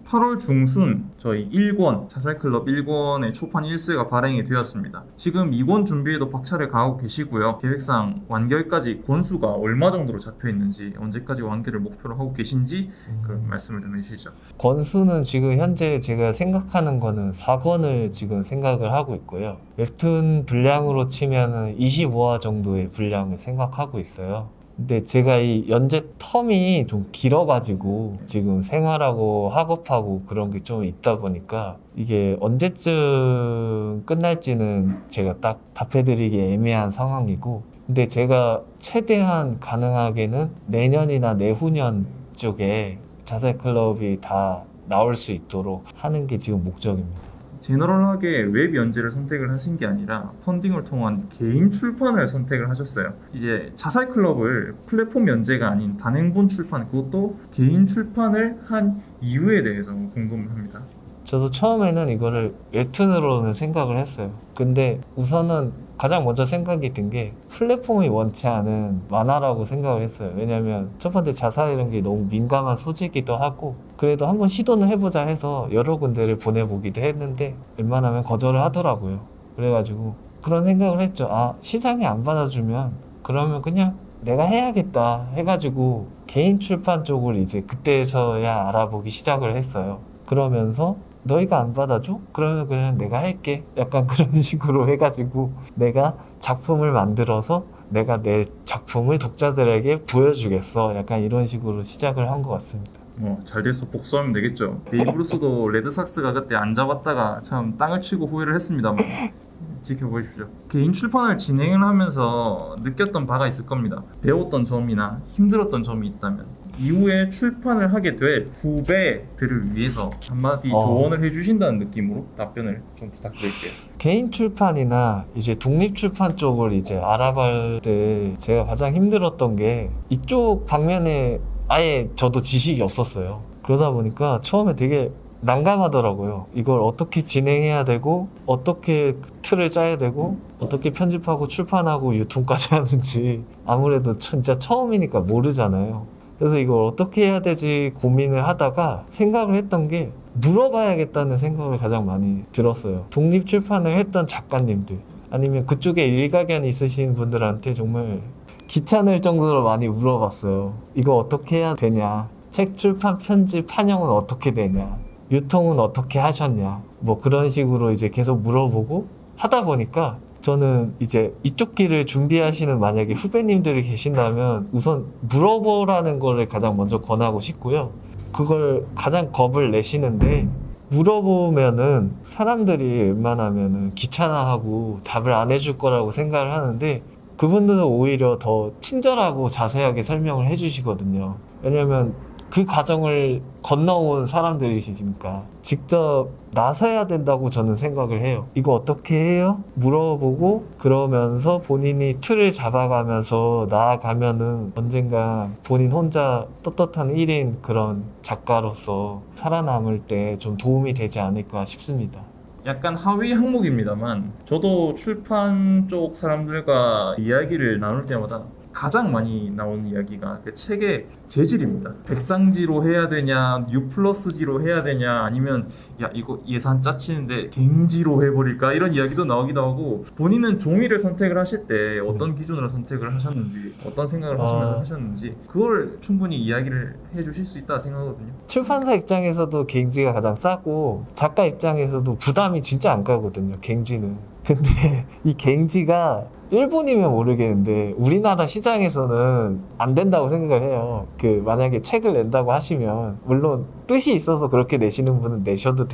8월 중순 저희 1권 자살클럽 1권의 초판 1쇄가 발행이 되었습니다. 지금 2권 준비에도 박차를 가하고 계시고요. 계획상 완결까지 권수가 얼마 정도로 잡혀 있는지, 언제까지 완결을 목표로 하고 계신지 그 말씀을 좀 해주시죠. 권수는 지금 현재 제가 생각하는 거는 4권을 지금 생각을 하고 있고요. 웹툰 분량으로 치면은 25화 정도의 분량을 생각하고 있어요. 근데 제가 이 연재 텀이 좀 길어가지고 지금 생활하고 학업하고 그런 게 좀 있다 보니까 이게 언제쯤 끝날지는 제가 딱 답해드리기 애매한 상황이고, 근데 제가 최대한 가능하게는 내년이나 내후년 쪽에 자살클럽이 다 나올 수 있도록 하는 게 지금 목적입니다. 제너럴하게 웹 연재를 선택을 하신 게 아니라 펀딩을 통한 개인 출판을 선택을 하셨어요. 이제 자살클럽을 플랫폼 연재가 아닌 단행본 출판, 그것도 개인 출판을 한 이유에 대해서 궁금을 합니다. 저도 처음에는 이거를 웹툰으로는 생각을 했어요. 근데 우선은 가장 먼저 생각이 든 게 플랫폼이 원치 않은 만화라고 생각을 했어요. 왜냐면 첫 번째 자살 이런 게 너무 민감한 소재이기도 하고, 그래도 한번 시도는 해보자 해서 여러 군데를 보내보기도 했는데 웬만하면 거절을 하더라고요. 그래가지고 그런 생각을 했죠. 아, 시장이 안 받아주면 그러면 그냥 내가 해야겠다 해가지고 개인 출판 쪽을 이제 그때서야 알아보기 시작을 했어요. 그러면서 너희가 안 받아줘? 그러면 그냥 내가 할게. 약간 그런 식으로 해가지고 내가 작품을 만들어서 내가 내 작품을 독자들에게 보여주겠어. 약간 이런 식으로 시작을 한 것 같습니다. 잘 돼서 복수하면 되겠죠. 베이브루스도 레드삭스가 그때 안 잡았다가 참 땅을 치고 후회를 했습니다만 지켜보십시오. 개인 출판을 진행을 하면서 느꼈던 바가 있을 겁니다. 배웠던 점이나 힘들었던 점이 있다면 이후에 출판을 하게 될 후배들을 위해서 한마디 조언을 해주신다는 느낌으로 답변을 좀 부탁드릴게요. 개인 출판이나 이제 독립 출판 쪽을 이제 알아볼 때 제가 가장 힘들었던 게 이쪽 방면에 아예 저도 지식이 없었어요. 그러다 보니까 처음에 되게 난감하더라고요. 이걸 어떻게 진행해야 되고, 어떻게 틀을 짜야 되고, 어떻게 편집하고 출판하고 유통까지 하는지 아무래도 진짜 처음이니까 모르잖아요. 그래서 이걸 어떻게 해야 되지 고민을 하다가 생각을 했던 게 물어봐야겠다는 생각을 가장 많이 들었어요. 독립 출판을 했던 작가님들, 아니면 그쪽에 일가견이 있으신 분들한테 정말 귀찮을 정도로 많이 물어봤어요. 이거 어떻게 해야 되냐, 책 출판 편집 판형은 어떻게 되냐, 유통은 어떻게 하셨냐, 뭐 그런 식으로 이제 계속 물어보고 하다 보니까 저는 이제 이쪽 길을 준비하시는 만약에 후배님들이 계신다면 우선 물어보라는 거를 가장 먼저 권하고 싶고요. 그걸 가장 겁을 내시는데, 물어보면은 사람들이 웬만하면은 귀찮아하고 답을 안 해줄 거라고 생각을 하는데 그분들은 오히려 더 친절하고 자세하게 설명을 해주시거든요. 왜냐면 그 과정을 건너온 사람들이시니까 직접 나서야 된다고 저는 생각을 해요. 이거 어떻게 해요? 물어보고 그러면서 본인이 틀을 잡아가면서 나아가면은 언젠가 본인 혼자 떳떳한 1인 그런 작가로서 살아남을 때 좀 도움이 되지 않을까 싶습니다. 약간 하위 항목입니다만 저도 출판 쪽 사람들과 이야기를 나눌 때마다 가장 많이 나오는 이야기가 그 책의 재질입니다. 백상지로 해야 되냐, U+G로 해야 되냐, 아니면 야 이거 예산 짜치는데 갱지로 해버릴까, 이런 이야기도 나오기도 하고, 본인은 종이를 선택을 하실 때 어떤 기준으로 선택을 하셨는지, 어떤 생각을 하시면서 하셨는지 그걸 충분히 이야기를 해주실 수 있다 생각하거든요. 출판사 입장에서도 갱지가 가장 싸고 작가 입장에서도 부담이 진짜 안 가거든요, 갱지는. 근데 이 갱지가 일본이면 모르겠는데 우리나라 시장에서는 안 된다고 생각을 해요. 만약에 책을 낸다고 하시면 물론 뜻이 있어서 그렇게 내시는 분은 내셔도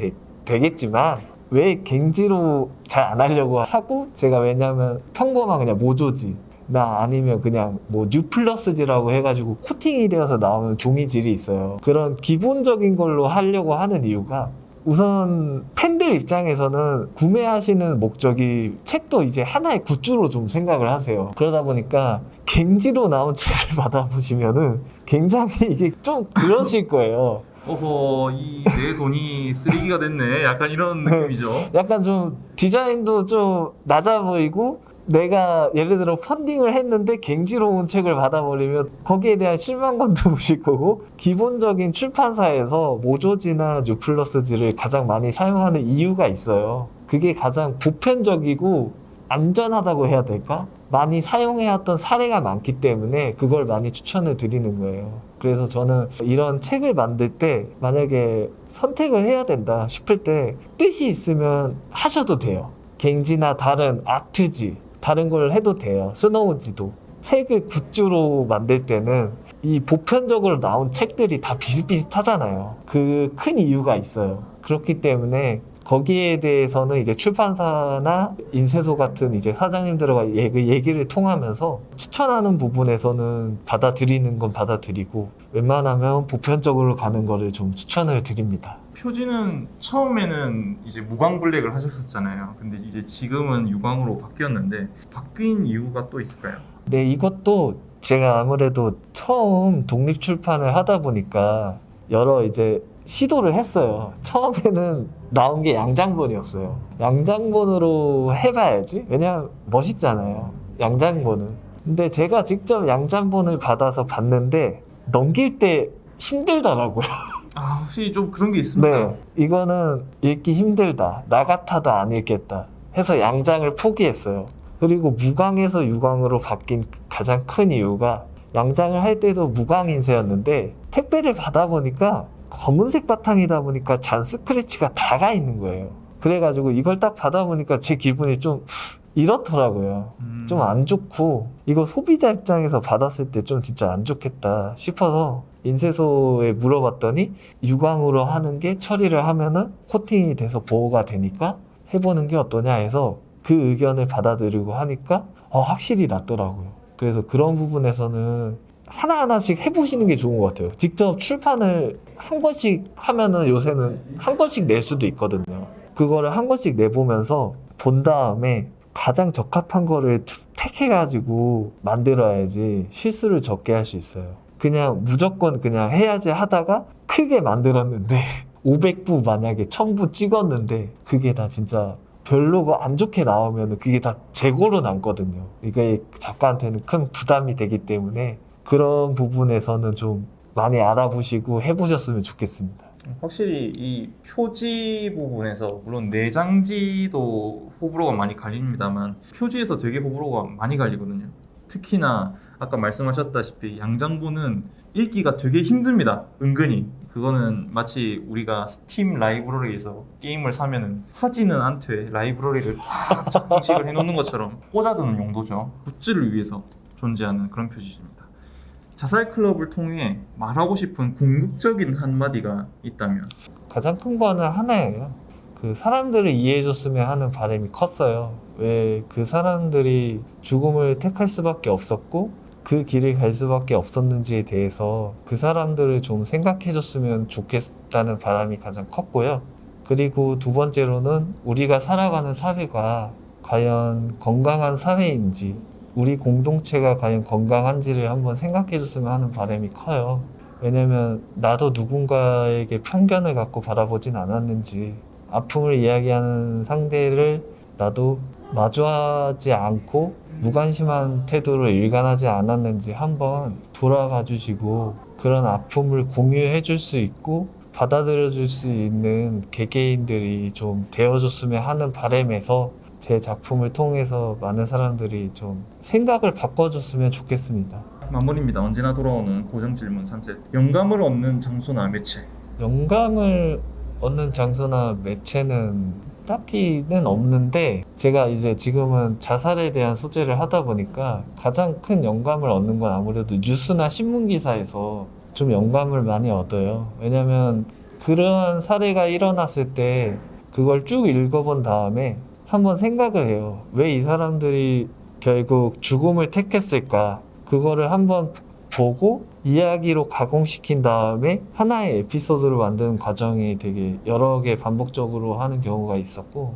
되겠지만 왜 갱지로 잘 안 하려고 하고, 제가 왜냐면 평범한 그냥 모조지 나 아니면 그냥 뭐 U+G라고 해가지고 코팅이 되어서 나오는 종이질이 있어요. 그런 기본적인 걸로 하려고 하는 이유가, 우선 팬들 입장에서는 구매하시는 목적이 책도 이제 하나의 굿즈로 좀 생각을 하세요. 그러다 보니까 갱지로 나온 책을 받아보시면은 굉장히 이게 좀 그러실 거예요. 어허, 내 돈이 쓰레기가 됐네, 약간 이런 느낌이죠. 약간 좀 디자인도 좀 낮아 보이고 내가 예를 들어 펀딩을 했는데 갱지로운 책을 받아버리면 거기에 대한 실망감도 무실 거고, 기본적인 출판사에서 모조지나 뉴플러스지를 가장 많이 사용하는 이유가 있어요. 그게 가장 보편적이고 안전하다고 해야 될까? 많이 사용해왔던 사례가 많기 때문에 그걸 많이 추천을 드리는 거예요. 그래서 저는 이런 책을 만들 때 만약에 선택을 해야 된다 싶을 때 뜻이 있으면 하셔도 돼요. 갱지나 다른 아트지, 다른 걸 해도 돼요. 스노우지도. 책을 굿즈로 만들 때는 이 보편적으로 나온 책들이 다 비슷비슷하잖아요. 그 큰 이유가 있어요. 그렇기 때문에 거기에 대해서는 이제 출판사나 인쇄소 같은 이제 사장님들과 얘기를 통하면서 추천하는 부분에서는 받아들이는 건 받아들이고, 웬만하면 보편적으로 가는 거를 좀 추천을 드립니다. 표지는 처음에는 이제 무광블랙을 하셨었잖아요. 근데 이제 지금은 유광으로 바뀌었는데 바뀐 이유가 또 있을까요? 네, 이것도 제가 아무래도 처음 독립 출판을 하다 보니까 여러 이제 시도를 했어요. 처음에는 나온 게 양장본이었어요. 양장본으로 해봐야지. 왜냐면 멋있잖아요, 양장본은. 근데 제가 직접 양장본을 받아서 봤는데 넘길 때 힘들더라고요. 아, 혹시 좀 그런 게 있습니까? 네, 이거는 읽기 힘들다, 나 같아도 안 읽겠다 해서 양장을 포기했어요. 그리고 무광에서 유광으로 바뀐 가장 큰 이유가, 양장을 할 때도 무광 인쇄였는데 택배를 받아보니까 검은색 바탕이다 보니까 잔 스크래치가 다 가 있는 거예요. 그래가지고 이걸 딱 받아보니까 제 기분이 좀 이렇더라고요. 좀 안 좋고, 이거 소비자 입장에서 받았을 때 좀 진짜 안 좋겠다 싶어서 인쇄소에 물어봤더니 유광으로 하는 게 처리를 하면은 코팅이 돼서 보호가 되니까 해보는 게 어떠냐 해서 그 의견을 받아들이고 하니까 확실히 낫더라고요. 그래서 그런 부분에서는 하나하나씩 해보시는 게 좋은 것 같아요. 직접 출판을 한 권씩 하면은 요새는 한 권씩 낼 수도 있거든요. 그거를 한 권씩 내보면서 본 다음에 가장 적합한 거를 택해가지고 만들어야지 실수를 적게 할 수 있어요. 그냥 무조건 그냥 해야지 하다가 크게 만들었는데 500부 만약에 1000부 찍었는데 그게 다 진짜 별로가 안 좋게 나오면 그게 다 재고로 남거든요. 이게 작가한테는 큰 부담이 되기 때문에 그런 부분에서는 좀 많이 알아보시고 해보셨으면 좋겠습니다. 확실히 이 표지 부분에서 물론 내장지도 호불호가 많이 갈립니다만 표지에서 되게 호불호가 많이 갈리거든요. 특히나 아까 말씀하셨다시피 양장본은 읽기가 되게 힘듭니다. 은근히. 그거는 마치 우리가 스팀 라이브러리에서 게임을 사면은 하지는 않되 라이브러리를 딱 작동식을 해놓는 것처럼 꽂아두는 용도죠. 굿즈를 위해서 존재하는 그런 표지입니다. 자살클럽을 통해 말하고 싶은 궁극적인 한마디가 있다면? 가장 큰 거는 하나예요. 그 사람들을 이해해줬으면 하는 바람이 컸어요. 왜 그 사람들이 죽음을 택할 수밖에 없었고 그 길을 갈 수밖에 없었는지에 대해서 그 사람들을 좀 생각해줬으면 좋겠다는 바람이 가장 컸고요. 그리고 두 번째로는 우리가 살아가는 사회가 과연 건강한 사회인지, 우리 공동체가 과연 건강한지를 한번 생각해줬으면 하는 바람이 커요. 왜냐면 나도 누군가에게 편견을 갖고 바라보진 않았는지, 아픔을 이야기하는 상대를 나도 마주하지 않고 무관심한 태도로 일관하지 않았는지 한번 돌아가 주시고 그런 아픔을 공유해 줄 수 있고 받아들여 줄 수 있는 개개인들이 좀 되어줬으면 하는 바람에서 제 작품을 통해서 많은 사람들이 좀 생각을 바꿔줬으면 좋겠습니다. 마무리입니다. 언제나 돌아오는 고정 질문 3셋. 영감을 얻는 장소나 매체. 영감을 얻는 장소나 매체는 딱히는 없는데, 제가 이제 지금은 자살에 대한 소재를 하다 보니까 가장 큰 영감을 얻는 건 아무래도 뉴스나 신문 기사에서 좀 영감을 많이 얻어요. 왜냐면 그런 사례가 일어났을 때 그걸 쭉 읽어본 다음에 한번 생각을 해요. 왜 이 사람들이 결국 죽음을 택했을까? 그거를 한번 보고 이야기로 가공시킨 다음에 하나의 에피소드를 만드는 과정이 되게 여러 개 반복적으로 하는 경우가 있었고,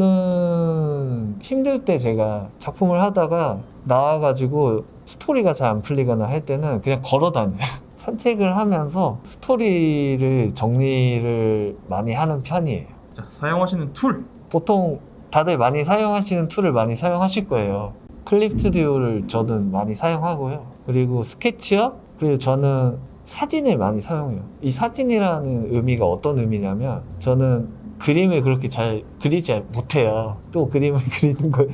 장소는 힘들 때 제가 작품을 하다가 나와가지고 스토리가 잘 안 풀리거나 할 때는 그냥 걸어 다녀요. 산책을 하면서 스토리를 정리를 많이 하는 편이에요. 자, 사용하시는 툴. 보통 다들 많이 사용하시는 툴을 많이 사용하실 거예요. 클립 스튜디오를 저는 많이 사용하고요. 그리고 스케치업, 그리고 저는 사진을 많이 사용해요. 이 사진이라는 의미가 어떤 의미냐면 저는 그림을 그렇게 잘 그리지 못해요. 또 그림을 그리는 걸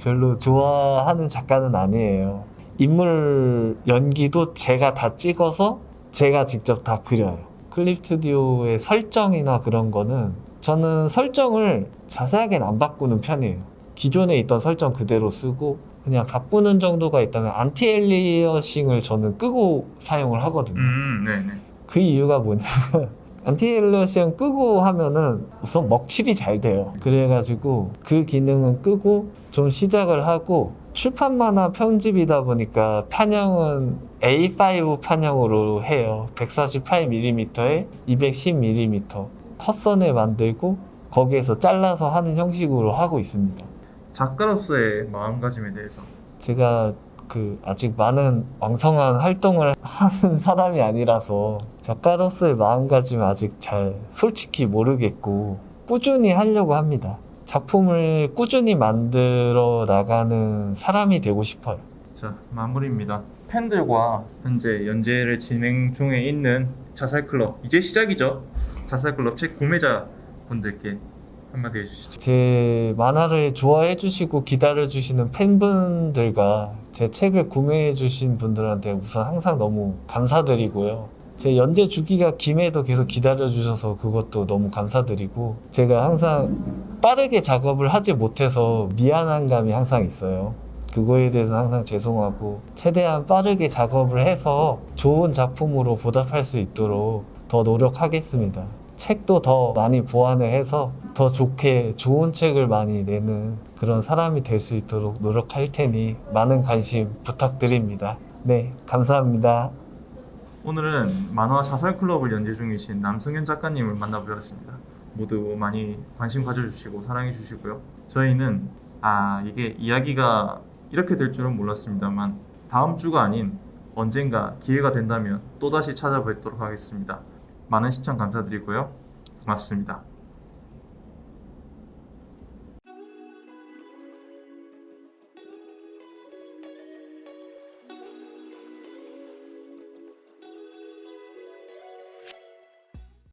별로 좋아하는 작가는 아니에요. 인물 연기도 제가 다 찍어서 제가 직접 다 그려요. 클립 스튜디오의 설정이나 그런 거는 저는 설정을 자세하게는 안 바꾸는 편이에요. 기존에 있던 설정 그대로 쓰고 그냥 바꾸는 정도가 있다면 안티 엘리어싱을 저는 끄고 사용을 하거든요. 네네. 그 이유가 뭐냐면 안티 엘리어싱 끄고 하면은 우선 먹칠이 잘 돼요. 그래가지고 그 기능은 끄고 좀 시작을 하고 출판 만화 편집이다 보니까 판형은 A5 판형으로 해요. 148mm에 210mm 컷선을 만들고 거기에서 잘라서 하는 형식으로 하고 있습니다. 작가로서의 마음가짐에 대해서. 제가 아직 많은 왕성한 활동을 하는 사람이 아니라서 작가로서의 마음가짐은 아직 잘 솔직히 모르겠고 꾸준히 하려고 합니다. 작품을 꾸준히 만들어 나가는 사람이 되고 싶어요. 자, 마무리입니다. 팬들과 현재 연재를 진행 중에 있는 자살클럽, 이제 시작이죠. 자살클럽 책 구매자분들께 한마디 해주시죠. 제 만화를 좋아해 주시고 기다려 주시는 팬분들과 제 책을 구매해 주신 분들한테 우선 항상 너무 감사드리고요. 제 연재 주기가 김에도 계속 기다려 주셔서 그것도 너무 감사드리고, 제가 항상 빠르게 작업을 하지 못해서 미안한 감이 항상 있어요. 그거에 대해서 항상 죄송하고 최대한 빠르게 작업을 해서 좋은 작품으로 보답할 수 있도록 더 노력하겠습니다. 책도 더 많이 보완을 해서 더 좋게 좋은 책을 많이 내는 그런 사람이 될 수 있도록 노력할 테니 많은 관심 부탁드립니다. 네, 감사합니다. 오늘은 만화 자살클럽을 연재 중이신 남승현 작가님을 만나보았습니다. 모두 많이 관심 가져주시고 사랑해주시고요. 저희는 이게 이야기가 이렇게 될 줄은 몰랐습니다만 다음 주가 아닌 언젠가 기회가 된다면 또다시 찾아뵙도록 하겠습니다. 많은 시청 감사드리고요. 고맙습니다.